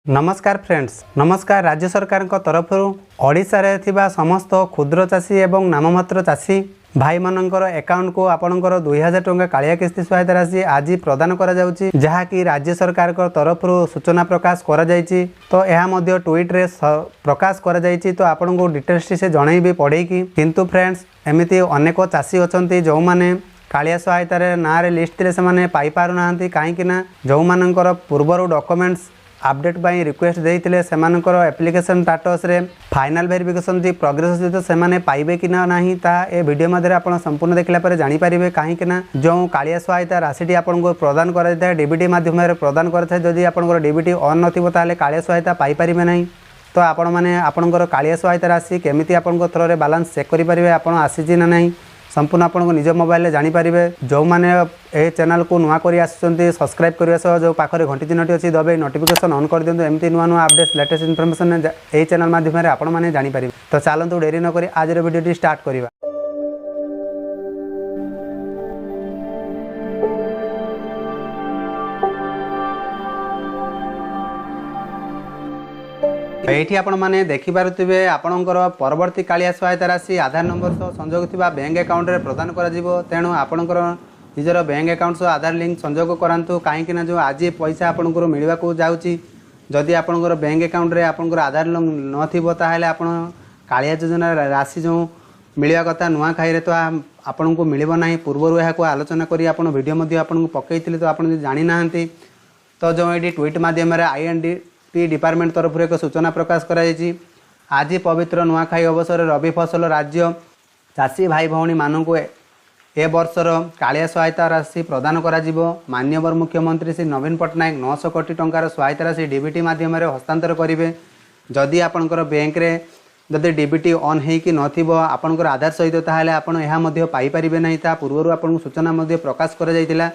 नमस्कार फ्रेंड्स, नमस्कार। राज्य सरकार तरफ ओडिशा रे थिबा समस्त क्षुद्र चाषी एवं नाममात्र चाषी भाई मानकर अकाउंट को आपणकर 2000 टंका कालिया किस्ती सहायता राशि आज प्रदान करा जाउची, जहा कि राज्य सरकार तरफ सूचना प्रकाश करा जायची। तो यह मध्य ट्वीट रे प्रकाश करा जायची। तो आपन को डिटेल्स से जनइबी पढ़े कि किंतु फ्रेंड्स एमिति अनेक चाषी अछंती जो माने कालिया सहायता रे ना रे लिस्ट रे से माने पाई पारु नाहंती, काहे कि ना जो मानकर पूर्वरु डॉक्यूमेंट्स अपडेट बाई रिक्वेस्ट देते से एप्लिकेशन स्टाटस रे फाइनल वेरिफिकेशन जी प्रोग्रेस सहित से पाइबे कि ना नहीं ता ए वीडियो मध्य आप संपूर्ण देखला पर जानि पारिबे। कहीं जो कालिया सहायता राशि आपको प्रदान कर डीबीटी माध्यम प्रदान करता है। जदि आपंकर डीबीटी ऑन नथिबो ताले कालिया सहायता पाई पारिबे नहीं। तो आपण मैंने आपंकर कालिया सहायता राशि केमिति आपन थ्रो रे बैलेंस चेक करि पारिबे, आपण आसीची ना नहीं संपूर्ण आपको निज मोबाइल में जानीपारे। जो मैंने ए चैनल को नुआ कर सब्सक्राइब करने सह जो पाखे घंटी चिन्हटी अच्छी दबाई नोटिफिकेशन ऑन कर दिंतु। एमती नुआ नुआ अपडेट्स लेटेस्ट इनफॉरमेशन ए चैनल माध्यम आपण मैंने जानीपारे। तो चलतु डेरी नक आज वीडियो स्टार्ट करवा। ये आपण मैंने देखिपे आपणकर परवर्ती कालिया सहायता राशि आधार नंबर सह संजोग थिबा बैंक अकाउंट रे प्रदान करा जिवो। तेणु आपणकर निजर बैंक अकाउंट सह आधार लिंक संजोग करांतु, कहीं ना जो आज पैसा आपणकर मिलवा को जाउची। जदि आपणकर बैंक अकाउंट रे आपणकर आधार न थिबो ताहेले आपण कालिया योजना राशि जो मिलवा कथा नुआ खाई रे तो आपन को मिलबो नाही। पूर्वरु यह को आलोचना करी आपण वीडियो मध्ये आपन को पकईथिले, तो आपण जानि नाहंती। तो जो एडी ट्वीट माध्यम रे INDP डिपार्टमेंट तरफ एक सूचना प्रकाश कराई। आज पवित्र नुआखाई अवसर रबी फसल राज्य चाषी भाई भौणी मानू ए वर्षर कालिया सहायता राशि प्रदान करा जिवो। माननीय मुख्यमंत्री श्री नवीन पट्टनायक 900 कोटी टंकार सहायता राशि डीबीटी माध्यम हस्तांतर करेंगे। जदि आपंकर बैंक रे जदि डीबीटी ऑन होइकि नथिबो आपंकर आधार सहित ताहले आपण एहा मध्ये पाई परिबे नाही। ता पूर्वरु आपन सूचना मध्ये प्रकाश करा जायतिला।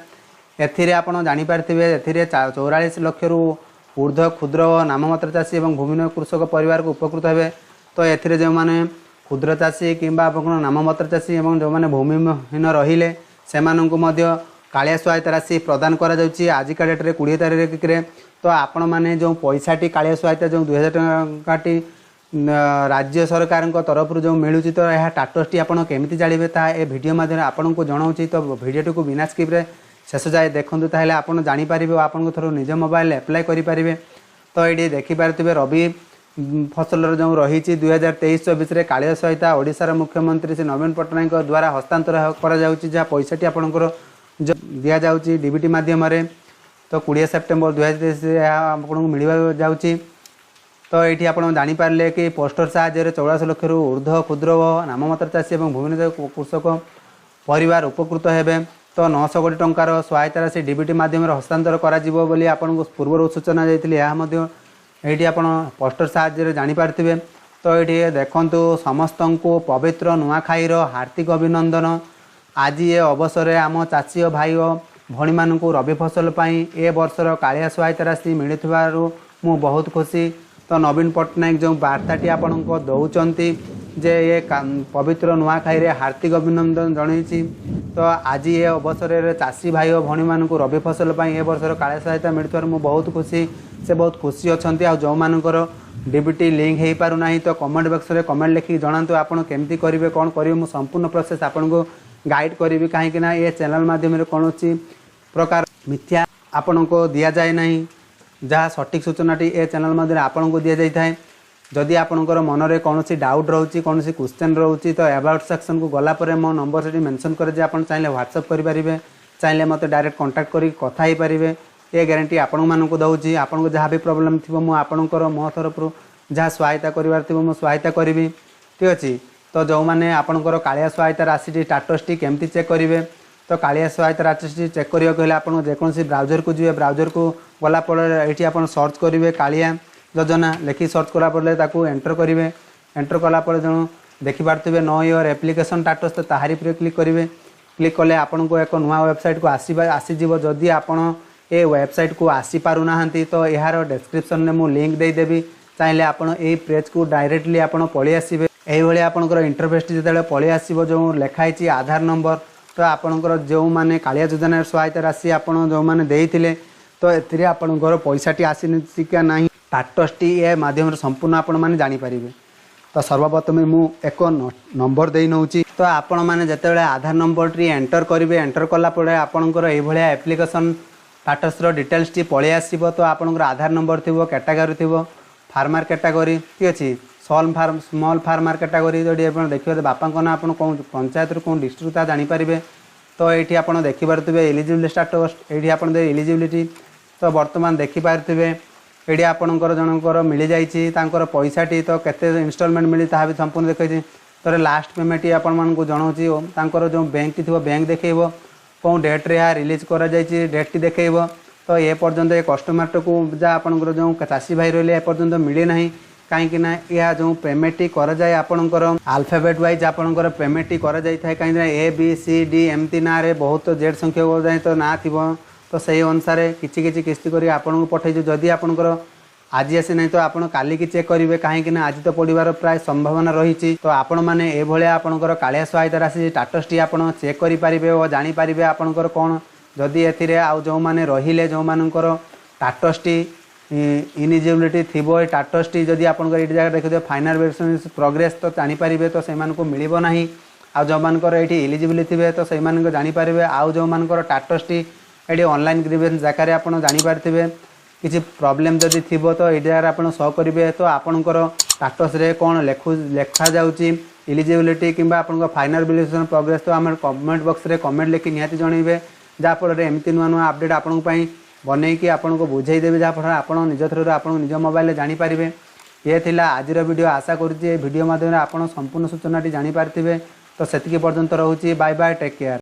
एथिरे आपण जानि पारथिबे एथिरे 44 लाख रु ऊर्ध्व क्षुद्र नाममात्र चाषी और भूमिहीन कृषक परिवार को उपकृत हे। तो एथिरे जो माने क्षुद्र चाषी किंबा नाममात्र चाषी और जो माने भूमिहीन रहिले सेमानंकु मध्य कालिया सहायता राशि प्रदान करा जाउची। आज का डेट रे 20 तारीख रे तो आपण माने जो पैसाटी कालिया सहायता जो 2000 टंकाटी राज्य सरकार तरफ जो मिलूची, तो यह स्टाटस आपण केमिति जानिबे ता ए वीडियो माध्यम आपन को जणाउची। तो वीडियो को बिना स्किप रे शेष जाए देखते ताहले आपन जानीपारे आपन थोड़ा निज मोबाइल एप्लाय करें। तो ये देखिपे रबी फसल जो रही 2023-24 कालिया सहायता ओडिशार मुख्यमंत्री श्री नवीन पट्टनायक द्वारा हस्तांतर करा जाउची, जहाँ पैसाटी आपंकर जो दि जाउची डीबीटी माध्यम। तो 20 सेप्टेम्बर 2023 आपको मिलवा जाउची। तो ये आप जानीपारे कि पोस्टर साहाय्य 84 लाख रु ऊर्ध्व क्षुद्र और नाममात्र चाषी और भूमिहीन कृषक परिवार उपकृत हेबे। तो 900 कोटी टंकार सहायता राशि डीबीटी माध्यम हस्तांतर करा जिवो बोली आपन को पूर्व सूचना जाइतिले। या मध्य एठी आपन पोस्टर साहाय्य जानि पारथिबे। तो ये देखंतु समस्त को पवित्र नुआखाईर हार्दिक अभिनंदन। आज ये अवसर आम चाषी भाई और भणी मान रबी फसल पाई ए वर्षर कालिया सहायता राशि मिलुथिबारु मु बहुत खुशी। तो नवीन पट्टनायक जो वार्ताटी आपन को दौचंती जे ये पवित्र नुआखाई रे हार्दिक अभिनंदन जनइछि। तो आज ये अवसर चाषी भाई और भणी मान रबी फसल पाई ए वर्षर कालिया सहायता मिलुथिबार मु बहुत खुशी। से बहुत खुशी अछंती। आ जो मानकर डीबीटी लिंक हो पारु नाही तो कमेंट बॉक्स रे कमेंट लिखि जणांतु आपण केमती करिवे कोन करिवे। मु संपूर्ण प्रोसेस आपन को गाइड करिवि, काहे कि ना ये चैनल माध्यम रे कोनोची प्रकार मिथ्या आपन को दिया जाय नाही। जहाँ सठिक सूचनाटी ए चैनल माध्यम आपन को दिया जाय थाए। जदि आपनकर मन रे कोनोसी डाउट रहउची कोनोसी क्वेश्चन रहउची तो अबाउट सेक्शन को गला परे मो नंबर सेठी मेंशन करे जे आपन चाहिले व्हाट्सएप करि परिबे, चाहिले मते डायरेक्ट कांटेक्ट करी कथा ही परिबे। ये गारंटी आपण मानक दउची। आपन को जहाँ भी प्रॉब्लम थिबो मो आपनकर मो तरफ जहाँ सहायता करिवार थिबो मो सहायता करिवि, ठीक अछि। तो जो माने आपनकर कालिया सहायता राशि स्टाटस टी केमती चेक करिवे, तो कालिया सहायता राशि चेक करियो कहले आपन जेकोसी ब्राउजर को जिवे, ब्राउजर को गला पड़े एठी आपन सर्च करिवे कालिया योजना लिखि सर्च कला पड़े ताकू एंटर करिवे। एंटर कला पड़े जो देखि पारथिबे नो योर एप्लिकेशन स्टाटस, तो ताहारी पर क्लिक करिवे। क्लिक कले आपन को एक नुआ वेबसाइट को आसी जीवो। जदि आपन ए वेबसाइट को आसी पारु नाहंती तो यार डिस्क्रिप्शन में मु लिंक दे देबी, चाहिले आपन ए पेज को डायरेक्टली आपन पळि आसीबे। एही भली आपनकर इंटरफेस जेतेबेले पळि आसीबो जो लेखाइछि आधार नंबर, तो आपनकर जो माने कालिया योजना सहायता राशि आपन जो माने देइथिले तो एथिरे आपनकर पैसाटी आसीनि कि नाही ଟାଟସ୍ଟି ଏ ମାଧ୍ୟମରେ ସମ୍ପୂର୍ଣ୍ଣ ଆପଣମାନେ ଜାଣିପାରିବେ। ତ ସର୍ବପ୍ରଥମେ ମୁଁ ଏକ ନମ୍ବର ଦେଇ ନେଉଛି। ତ ଆପଣମାନେ ଯେତେବେଳେ ଆଧାର ନମ୍ବରଟି ଏଣ୍ଟର କରିବେ, ଏଣ୍ଟର କଲା ପରେ ଆପଣଙ୍କର ଏଇଭଳିଆ ଆପ୍ଲିକେସନ୍ ଟାଟସ୍ର ଡିଟେଲ୍ସଟି ପଳେଇ ଆସିବ। ତ ଆପଣଙ୍କର ଆଧାର ନମ୍ବର ଥିବ, କ୍ୟାଟାଗୋରୀ ଥିବ, ଫାର୍ମର କ୍ୟାଟାଗୋରୀ, ଠିକ୍ ଅଛି, ସ୍ମଲ୍ ଫାର୍ମର କ୍ୟାଟାଗୋରୀ। ଯଦି ଆପଣ ଦେଖିବେ ବାପାଙ୍କ ନାଁ ଆପଣ କେଉଁ ପଞ୍ଚାୟତରୁ କେଉଁ ଡିଷ୍ଟ୍ରିକ୍ଟ ତାହା ଜାଣିପାରିବେ। ତ ଏଇଠି ଆପଣ ଦେଖିପାରୁଥିବେ ଏଲିଜିବିଲିଟି ଷ୍ଟାଟସ୍, ଏଇଠି ଆପଣ ଏଲିଜିବିଲିଟି। ତ ବର୍ତ୍ତମାନ ଦେଖିପାରୁଥିବେ ଏଇଠି ଆପଣଙ୍କର ଜଣଙ୍କର ମିଳିଯାଇଛି ତାଙ୍କର ପଇସାଟି, ତ କେତେ ଇନଷ୍ଟଲମେଣ୍ଟ ମିଳି ତାହା ବି ସମ୍ପୂର୍ଣ୍ଣ ଦେଖାଇଛି। ତ ଲାଷ୍ଟ ପେମେଣ୍ଟଟି ଆପଣମାନଙ୍କୁ ଜଣାଉଛି। ତାଙ୍କର ଯେଉଁ ବ୍ୟାଙ୍କଟି ଥିବ ବ୍ୟାଙ୍କ ଦେଖାଇବ, କେଉଁ ଡେଟ୍ରେ ଏହା ରିଲିଜ୍ କରାଯାଇଛି ଡେଟ୍ଟି ଦେଖାଇବ। ତ ଏ ପର୍ଯ୍ୟନ୍ତ ଏ କଷ୍ଟମରଟାକୁ ଯାହା ଆପଣଙ୍କର ଯେଉଁ ଚାଷୀ ଭାଇ ରହିଲେ ଏପର୍ଯ୍ୟନ୍ତ ମିଳେ ନାହିଁ। କାହିଁକିନା ଏହା ଯେଉଁ ପେମେଣ୍ଟଟି କରାଯାଏ ଆପଣଙ୍କର ଆଲଫାବେଟ୍ ୱାଇଜ୍ ଆପଣଙ୍କର ପେମେଣ୍ଟଟି କରାଯାଇଥାଏ। କାହିଁକିନା ABCD ଏମିତି ନାଁରେ ବହୁତ ଜେଡ୍ ସଂଖ୍ୟକ ଯାଏ ତ ନାଁ ଥିବ। ତ ସେହି ଅନୁସାରେ କିଛି କିଛି କିସ୍ତି କରି ଆପଣଙ୍କୁ ପଠାଇଛୁ। ଯଦି ଆପଣଙ୍କର ଆଜି ଆସି ନାହିଁ ତ ଆପଣ କାଲିକି ଚେକ୍ କରିବେ, କାହିଁକିନା ଆଜି ତ ପଡ଼ିବାର ପ୍ରାୟ ସମ୍ଭାବନା ରହିଛି। ତ ଆପଣମାନେ ଏଭଳିଆ ଆପଣଙ୍କର କାଳିଆ ସହାୟତା ରାଶି ଟାଟସ୍ଟି ଆପଣ ଚେକ୍ କରିପାରିବେ ଓ ଜାଣିପାରିବେ ଆପଣଙ୍କର କ'ଣ ଯଦି ଏଥିରେ ଆଉ ଯେଉଁମାନେ ରହିଲେ ଯେଉଁମାନଙ୍କର ଟାଟସ୍ଟି ଇନିଜିବିଲିଟି ଥିବ, ଏ ଟାଟସ୍ଟି ଯଦି ଆପଣଙ୍କର ଏଇଠି ଜାଗାରେ ଦେଖିଥିବେ ଫାଇନାଲ୍ ପ୍ରୋଗ୍ରେସ୍ ତ ଜାଣିପାରିବେ, ତ ସେମାନଙ୍କୁ ମିଳିବ ନାହିଁ। ଆଉ ଯେଉଁମାନଙ୍କର ଏଇଠି ଇଲିଜିବିଲିଟି ଥିବେ ତ ସେଇମାନଙ୍କୁ ଜାଣିପାରିବେ। ଆଉ ଯେଉଁମାନଙ୍କର ଟାଟସ୍ଟି ଏଇଠି ଅନଲାଇନ୍ ଗ୍ରିଭେନ୍ସ ଜାଗାରେ ଆପଣ ଜାଣିପାରିଥିବେ କିଛି ପ୍ରୋବ୍ଲେମ୍ ଯଦି ଥିବ ତ ଏଇ ଜାଗାରେ ଆପଣ ସୋ କରିବେ। ତ ଆପଣଙ୍କର ଟାଟସ୍ରେ କ'ଣ ଲେଖାଯାଉଛି ଇଲିଜିବିଲିଟି କିମ୍ବା ଆପଣଙ୍କ ଫାଇନାଲ୍ ଭ୍ୟାଲୁଏସନ୍ ପ୍ରୋଗ୍ରେସ୍, ତ ଆମର କମେଣ୍ଟ ବକ୍ସରେ କମେଣ୍ଟ ଲେଖି ନିହାତି ଜଣାଇବେ। ଯାହାଫଳରେ ଏମିତି ନୂଆ ନୂଆ ଅପଡ଼େଟ୍ ଆପଣଙ୍କ ପାଇଁ ବନେଇକି ଆପଣଙ୍କୁ ବୁଝେଇଦେବେ, ଯାହାଫଳରେ ଆପଣ ନିଜ ଥ୍ରୁରୁ ଆପଣ ନିଜ ମୋବାଇଲରେ ଜାଣିପାରିବେ। ଏ ଥିଲା ଆଜିର ଭିଡ଼ିଓ। ଆଶା କରୁଛି ଏ ଭିଡ଼ିଓ ମାଧ୍ୟମରେ ଆପଣ ସମ୍ପୂର୍ଣ୍ଣ ସୂଚନାଟି ଜାଣିପାରିଥିବେ। ତ ସେତିକି ପର୍ଯ୍ୟନ୍ତ ରହୁଛି। Bye bye, take care.